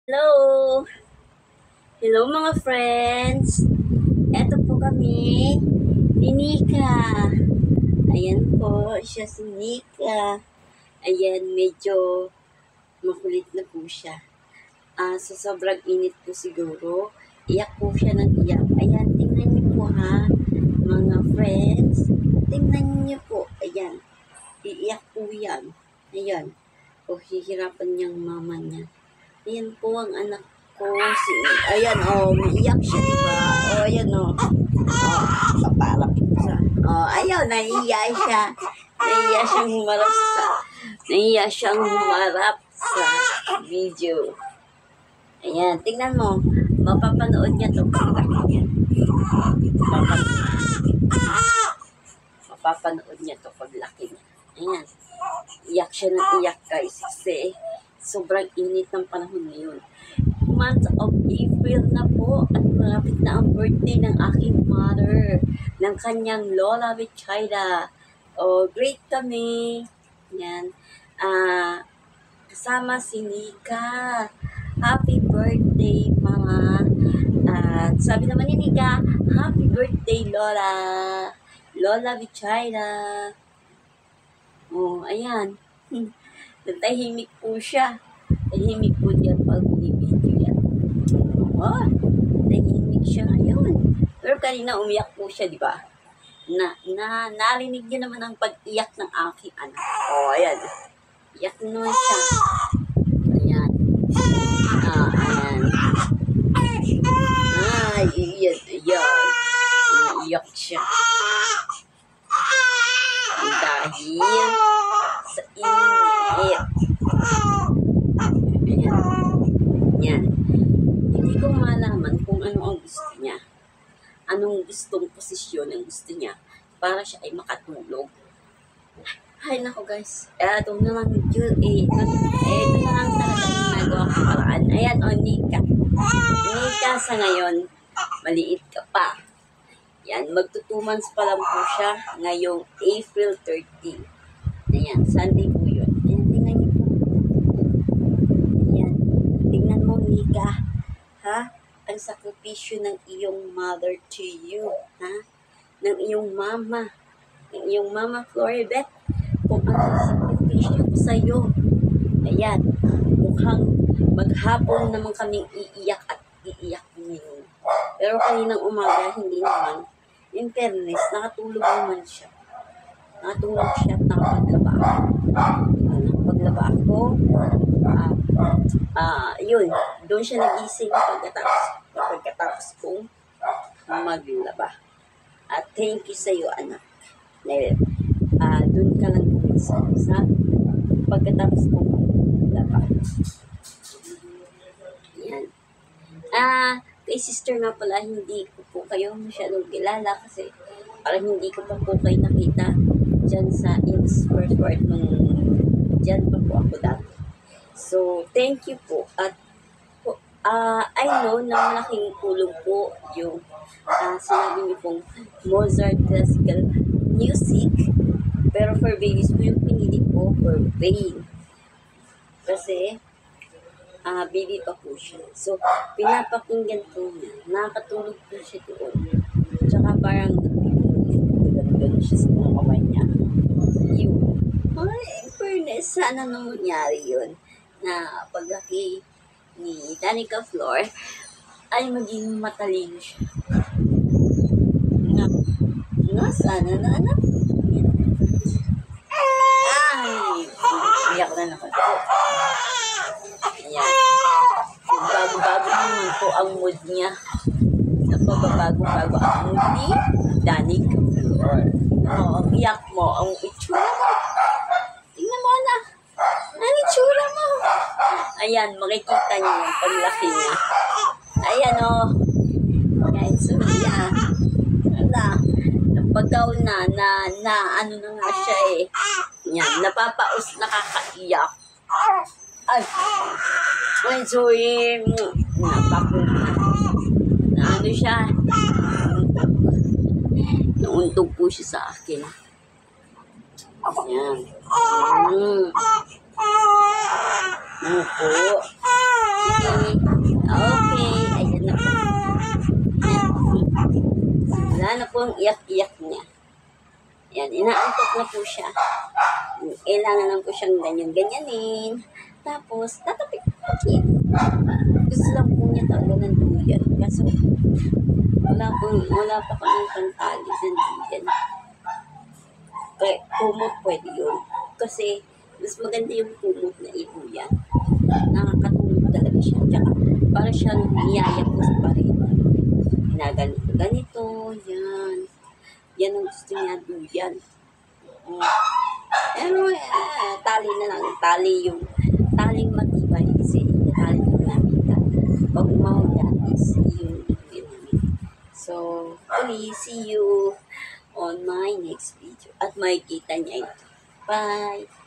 Hello! Hello mga friends! Eto po kami, ni Nika. Ayan po, siya si Nika. Ayan, medyo makulit na po siya. Sa sobrang init po siguro, iyak po siya ng iyak. Ayan, tingnan niyo po ha, mga friends. Tingnan niyo po, ayan. Iiyak po yan. Ayan. O, hihirapan niyang mama niya. Ayan po ang anak ko. Ayan, umiiyak siya, diba? Ayan, papalapit siya. Ayan, nahiya siya. Nahiya siyang humarap sa video. Ayan, tingnan mo. Mapapanood niya to paglaki niya. Mapapanood niya to paglaki niya. Ayan. Iyak siya ng iyak, guys. Kasi sobrang init ng panahon ngayon. Month of April na po at malapit na ang birthday ng aking mother, ng kanyang Lola Vichaida. Great kami. Yan. Kasama si Nika. Happy birthday, mga. At sabi naman ni Nika, happy birthday, Lola. Lola Vichaida. Ayan. Natahimik po siya. Tahimik po diyan pag binibidyo yan. Tahimik siya ngayon. Pero kanina umiyak po siya, di ba? Narinig niyo naman ang pag-iyak ng aking anak. Ayan. Iyak naman siya. Ayan. Ayan. Iyak siya. Dahil sa init. Yan. Hindi ko malaman kung ano ang gusto niya. Anong gustong posisyon ang gusto niya para siya ay makatulog. Hay nako guys. Ito na lang ito na lang talaga yung nagawa kong paraan. Ayan, Nika. Nika sa ngayon, maliit ka pa. Yan, magto 2 months pa lang po siya ngayong April 30. Ayan, Sunday po yun. Ayan, tingnan niyo po. Ayan, tingnan mo, Nika. Ha? Ang sakripisyo ng iyong mother to you. Ha? Ng iyong mama. Ng iyong mama, Floribet. Kung ano sakripisyo ko sa'yo. Ayan, mukhang maghapon naman kaming iiyak at iiyak ngayon. Pero kaninang umaga, hindi naman. In fairness, nakatulog naman siya. Nakatulog siya at nakapaglaba ako. Nakapaglaba ako. Yun. Doon siya nagising pagkatapos kong maglaba. At thank you sa iyo, anak. Doon ka lang gumising sa pagkatapos kong maglaba. Yan. Kay sister nga pala, hindi ko po kayo masyadong kilala kasi parang hindi ko pa po kayo nakita dyan sa first part nung dyan pa po ako dati. So, thank you po. At I know na malaking tulong po yung sinabi niyo pong Mozart classical music. Pero for babies po yung pinili ko for pain. Kasi baby pa po siya. So, pinapakinggan po niya. Nakakatulog po siya doon. Tsaka parang nagpipigil siya sa mga kamay niya. Yun. Ay, fairness, sana nang mangyari yun na paglaki ni Danica Flor ay maging matalino siya. Sana na anak. Ay, iyak na naman po. Ayan. Bago-bago naman po ang mood niya. Napababago-bago ang mood ni Danica Flor. Ang iyak mo, ang itsura mo. Tingnan mo na. Ang itsura mo. Ayan, makikita niyo yung paglaki niya. Ayan Ayan, so napagaw na ano na nga siya Yan, nakakaiyak. Ay, sorry. Ano siya? Nauntog po siya sa akin. Yan. Ano po? Sige. Yan na po ang iyak-iyak niya. Yan, inaantok na po siya. Kailangan lang po siyang ganyan-ganyanin. Tapos, tatapik-tapik. Gusto lang po niya talaga ng duyan. Kaso, wala pa kami pantali ng duyan. Kaya, kumot pwede yun. Kasi, mas maganda yung kumot na ibuyan. Nakakatulog talaga siya. Tsaka, para siyang niyayapos pa rin. Ganito, yan. Yan ang gusto niya, duyan. Pero, tali na lang. Taling matibay. Kasi, tali na namin. Pag umawag is yung duyan namin. So, please see you on my next video. At makikita niya ito. Bye!